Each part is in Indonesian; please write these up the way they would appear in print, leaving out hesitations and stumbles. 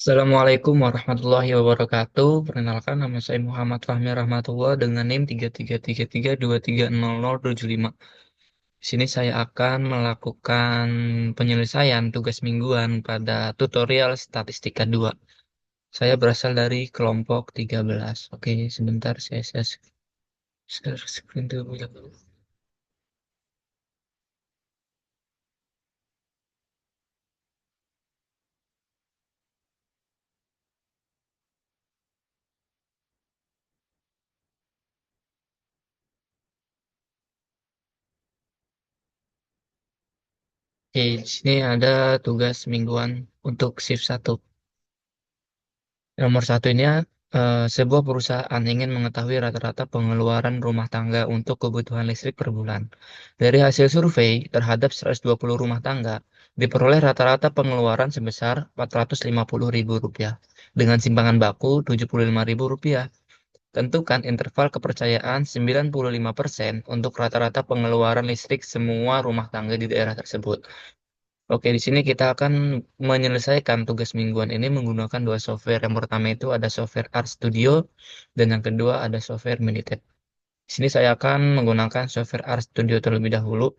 Assalamualaikum warahmatullahi wabarakatuh. Perkenalkan nama saya Muhammad Fahmi Rahmatullah dengan NIM 3333230075. Di sini saya akan melakukan penyelesaian tugas mingguan pada tutorial statistika 2. Saya berasal dari kelompok 13. Oke, sebentar saya share screen terlebih dahulu. Oke, di sini ada tugas mingguan untuk shift 1. Nomor satu ini sebuah perusahaan ingin mengetahui rata-rata pengeluaran rumah tangga untuk kebutuhan listrik per bulan. Dari hasil survei terhadap 120 rumah tangga, diperoleh rata-rata pengeluaran sebesar Rp450.000 dengan simpangan baku Rp75.000. Tentukan interval kepercayaan 95% untuk rata-rata pengeluaran listrik semua rumah tangga di daerah tersebut. Oke, di sini kita akan menyelesaikan tugas mingguan ini menggunakan dua software. Yang pertama itu ada software Art Studio dan yang kedua ada software Minitab. Di sini saya akan menggunakan software Art Studio terlebih dahulu.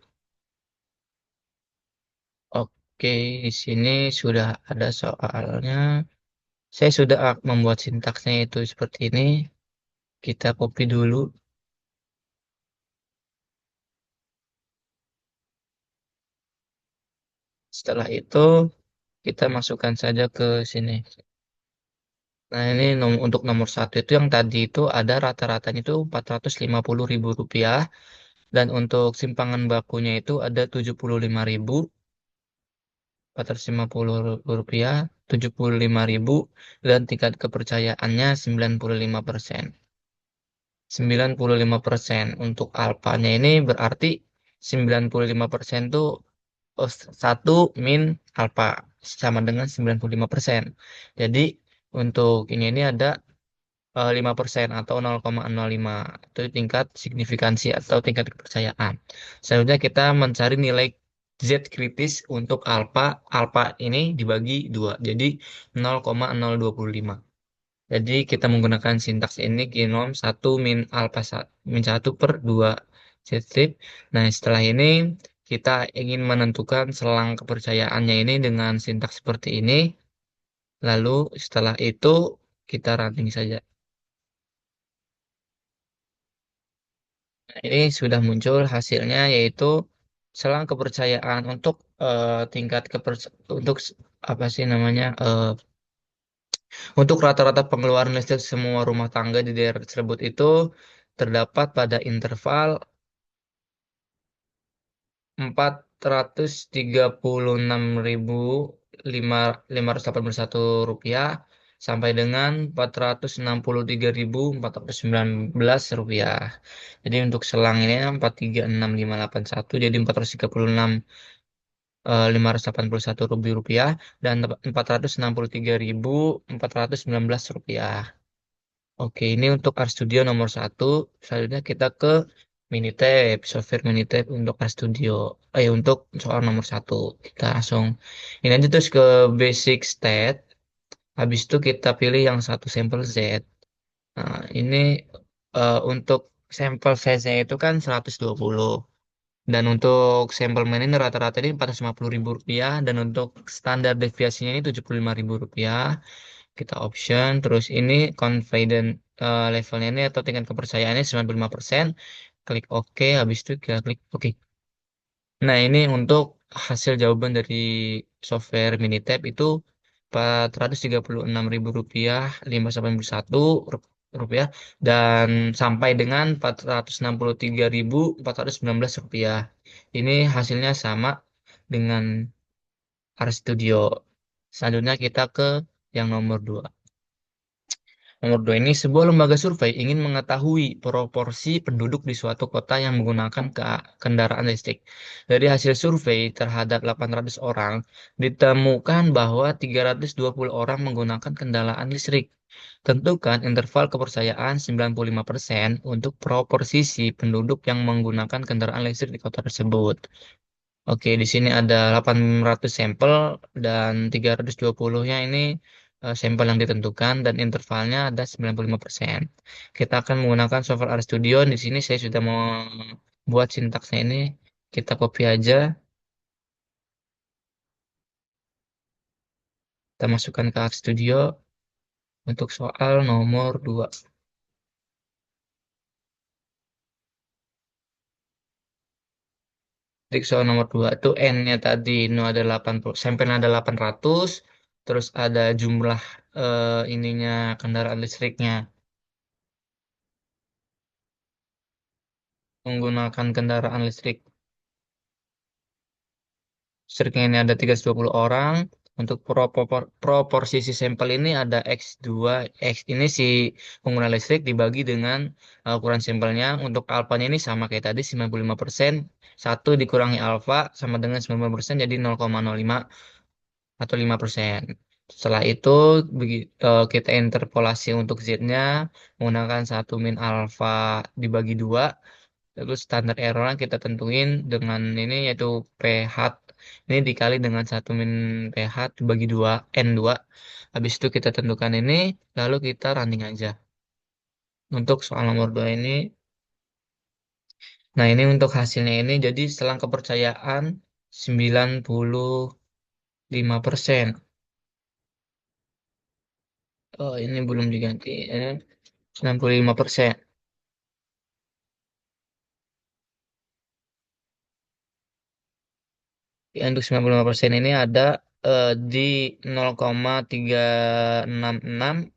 Oke, di sini sudah ada soalnya. Saya sudah membuat sintaksnya itu seperti ini. Kita copy dulu. Setelah itu kita masukkan saja ke sini. Nah, ini untuk nomor satu itu yang tadi itu ada rata-ratanya itu Rp450.000. Dan untuk simpangan bakunya itu ada 75.000, Rp450, 75.000 dan tingkat kepercayaannya 95%. 95% untuk alfanya ini berarti 95% itu 1 min alfa sama dengan 95%. Jadi untuk ini ada 5% atau 0,05 itu tingkat signifikansi atau tingkat kepercayaan. Selanjutnya kita mencari nilai Z kritis untuk alfa. Alfa ini dibagi 2, jadi 0,025. Jadi kita menggunakan sintaks ini ginom 1 min alfa min 1/2 Z strip. Nah, setelah ini kita ingin menentukan selang kepercayaannya ini dengan sintaks seperti ini. Lalu setelah itu kita running saja. Ini sudah muncul hasilnya yaitu selang kepercayaan untuk tingkat untuk apa sih namanya untuk rata-rata pengeluaran listrik semua rumah tangga di daerah tersebut itu terdapat pada interval 436.581 rupiah sampai dengan Rp463.419. Jadi untuk selang ini 436.581 jadi 436.581 rupiah dan Rp463.419. Oke, ini untuk RStudio nomor satu. Selanjutnya kita ke Minitab, software Minitab untuk RStudio. Untuk soal nomor satu. Kita langsung ini aja terus ke basic stat. Habis itu kita pilih yang satu sampel Z. Nah, ini untuk sampel Z-nya itu kan 120. Dan untuk sampel main ini rata-rata ini Rp450.000 dan untuk standar deviasinya ini Rp75.000. Kita option terus ini confident levelnya ini atau tingkat kepercayaannya 95%. Klik OK, habis itu kita klik OK. Nah, ini untuk hasil jawaban dari software Minitab itu Rp436.581 rupiah dan sampai dengan Rp463.419. Ini hasilnya sama dengan RStudio. Selanjutnya kita ke yang nomor 2. Nomor 2 ini sebuah lembaga survei ingin mengetahui proporsi penduduk di suatu kota yang menggunakan kendaraan listrik. Dari hasil survei terhadap 800 orang, ditemukan bahwa 320 orang menggunakan kendaraan listrik. Tentukan interval kepercayaan 95% untuk proporsi penduduk yang menggunakan kendaraan listrik di kota tersebut. Oke, di sini ada 800 sampel dan 320-nya ini sampel yang ditentukan dan intervalnya ada 95%. Kita akan menggunakan software RStudio. Di sini saya sudah membuat sintaksnya ini. Kita copy aja, kita masukkan ke RStudio untuk soal nomor 2. Jadi soal nomor 2 itu N-nya tadi ini ada 80, sampelnya ada 800, terus ada jumlah ininya kendaraan listriknya. Menggunakan kendaraan listriknya ini ada 320 orang. Untuk proporsi si sampel ini ada X2. X ini si pengguna listrik dibagi dengan ukuran sampelnya. Untuk alfanya ini sama kayak tadi 95%. 1 dikurangi alfa sama dengan 90%, jadi 0,05 atau 5%. Setelah itu kita interpolasi untuk Z-nya menggunakan 1 min alfa dibagi 2. Terus standar error yang kita tentuin dengan ini yaitu pH ini dikali dengan 1 min pH dibagi 2 N2. Habis itu kita tentukan ini, lalu kita running aja. Untuk soal nomor 2 ini, nah ini untuk hasilnya ini jadi selang kepercayaan 95%. Oh, ini belum diganti. 95%. Ya, untuk 95% ini ada di 0,366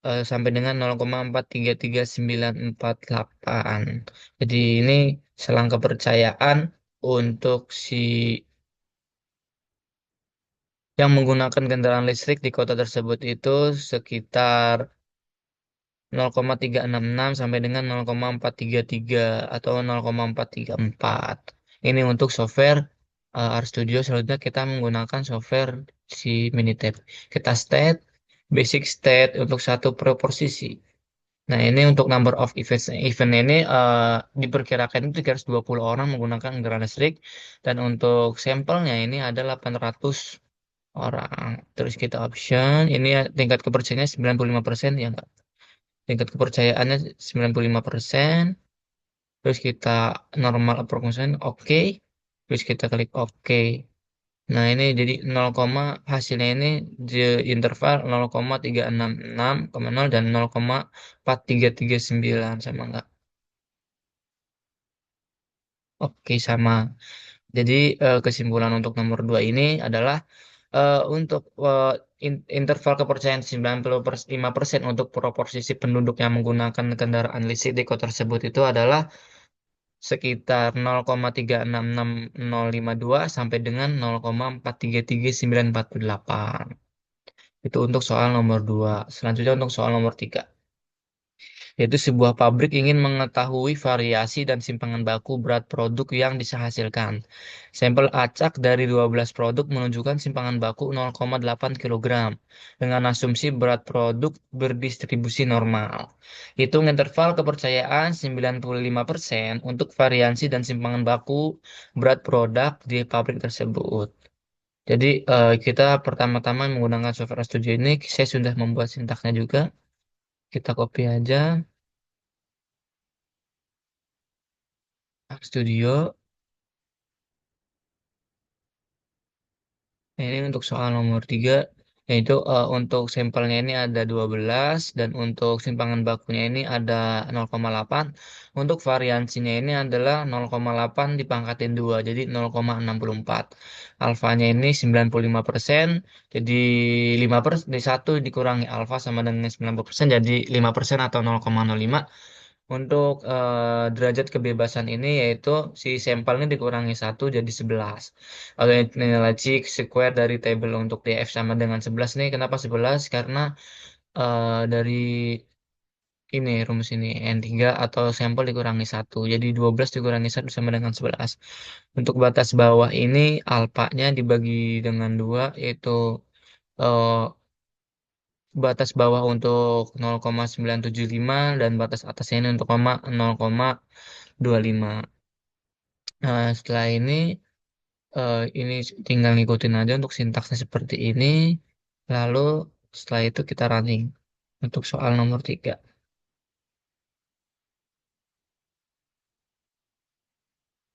sampai dengan 0,433948. Jadi ini selang kepercayaan untuk si yang menggunakan kendaraan listrik di kota tersebut itu sekitar 0,366 sampai dengan 0,433 atau 0,434. Ini untuk software RStudio. Selanjutnya kita menggunakan software si Minitab. Kita state, basic state untuk satu proposisi. Nah, ini untuk number of events. Event ini diperkirakan itu 320 orang menggunakan kendaraan listrik. Dan untuk sampelnya ini ada 800 orang. Terus kita option, ini tingkat kepercayaannya 95% ya enggak? Tingkat kepercayaannya 95%. Terus kita normal approximation oke. Terus kita klik oke. Nah, ini jadi 0, hasilnya ini di interval 0,366,0 dan 0,4339 sama enggak? Oke, sama. Jadi kesimpulan untuk nomor 2 ini adalah untuk interval kepercayaan 95% untuk proporsi penduduk yang menggunakan kendaraan listrik di kota tersebut itu adalah sekitar 0,366052 sampai dengan 0,433948. Itu untuk soal nomor 2. Selanjutnya untuk soal nomor 3. Yaitu sebuah pabrik ingin mengetahui variasi dan simpangan baku berat produk yang dihasilkan. Sampel acak dari 12 produk menunjukkan simpangan baku 0,8 kg dengan asumsi berat produk berdistribusi normal. Hitung interval kepercayaan 95% untuk variasi dan simpangan baku berat produk di pabrik tersebut. Jadi kita pertama-tama menggunakan software Studio ini, saya sudah membuat sintaksnya juga. Kita copy aja. Studio. Nah, ini untuk soal nomor 3, yaitu untuk sampelnya ini ada 12 dan untuk simpangan bakunya ini ada 0,8. Untuk variansinya ini adalah 0,8 dipangkatin 2, jadi 0,64. Alfanya ini 95%, jadi 5% di 1 dikurangi alfa sama dengan 90%, jadi 5% atau 0,05. Untuk derajat kebebasan ini yaitu si sampelnya dikurangi 1 jadi 11. Kalau nilai square dari tabel untuk DF sama dengan 11 nih, kenapa 11? Karena dari ini rumus ini N3 atau sampel dikurangi 1. Jadi 12 dikurangi 1 sama dengan 11. Untuk batas bawah ini alfanya dibagi dengan 2 yaitu eh, batas bawah untuk 0,975 dan batas atasnya ini untuk 0,25. Nah, setelah ini tinggal ngikutin aja untuk sintaksnya seperti ini. Lalu Setelah itu kita running untuk soal nomor 3.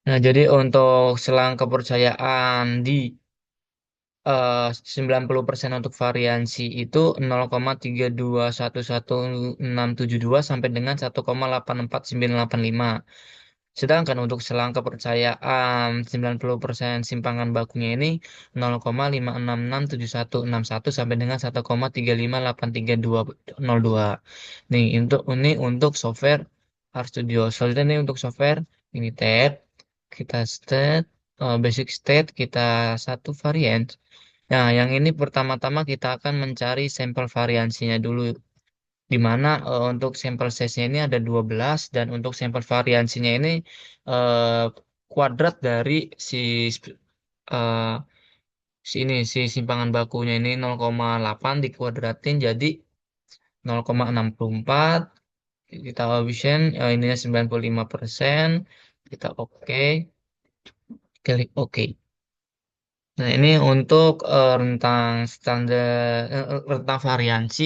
Nah, jadi untuk selang kepercayaan di 90% untuk variansi itu 0,3211672 sampai dengan 1,84985. Sedangkan untuk selang kepercayaan 90% simpangan bakunya ini 0,5667161 sampai dengan 1,3583202. Ini untuk software RStudio. Selanjutnya ini untuk software Minitab. Kita basic state kita satu varian. Nah, yang ini pertama-tama kita akan mencari sampel variansinya dulu, di mana untuk sampel size-nya ini ada 12 dan untuk sampel variansinya ini eh, kuadrat dari si eh, si simpangan bakunya ini 0,8 dikuadratin jadi 0,64. Kita habisin ininya 95%. Kita oke, klik oke. Nah, ini untuk rentang variansi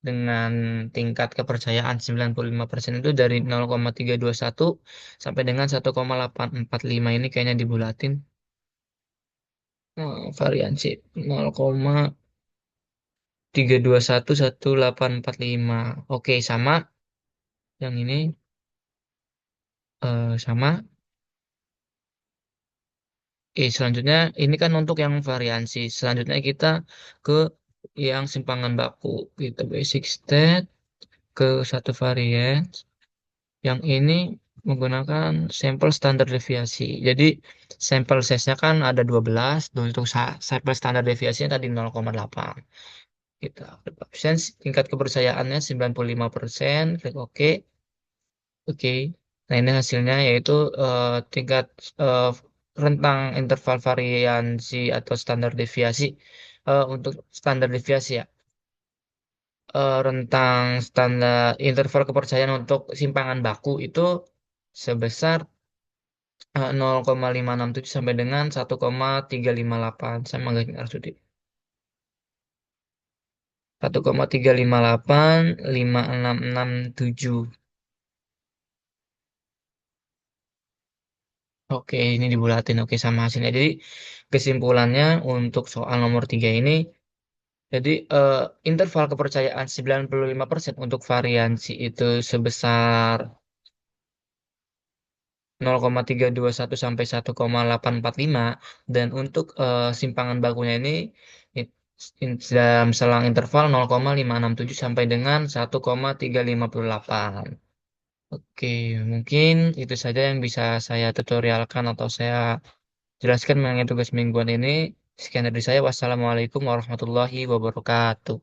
dengan tingkat kepercayaan 95% itu dari 0,321 sampai dengan 1,845 ini kayaknya dibulatin. Variansi 0,3211845. Oke, sama yang ini sama. Selanjutnya ini kan untuk yang variansi. Selanjutnya kita ke yang simpangan baku. Kita basic state ke satu varian. Yang ini menggunakan sampel standar deviasi. Jadi sampel size-nya kan ada 12, dan untuk sampel standar deviasinya tadi 0,8. Kita option tingkat kepercayaannya 95%, klik OK. Oke. Nah, ini hasilnya yaitu tingkat eh, rentang interval variansi atau standar deviasi. Untuk standar deviasi ya. Rentang standar interval kepercayaan untuk simpangan baku itu sebesar 0,567 sampai dengan 1,358 sama nggak harus di 1,3585667. Oke, ini dibulatin. Oke, sama hasilnya. Jadi kesimpulannya untuk soal nomor 3 ini, jadi interval kepercayaan 95% untuk variansi itu sebesar 0,321 sampai 1,845, dan untuk simpangan bakunya ini it- dalam selang interval 0,567 sampai dengan 1,358. Oke, mungkin itu saja yang bisa saya tutorialkan atau saya jelaskan mengenai tugas mingguan ini. Sekian dari saya. Wassalamualaikum warahmatullahi wabarakatuh.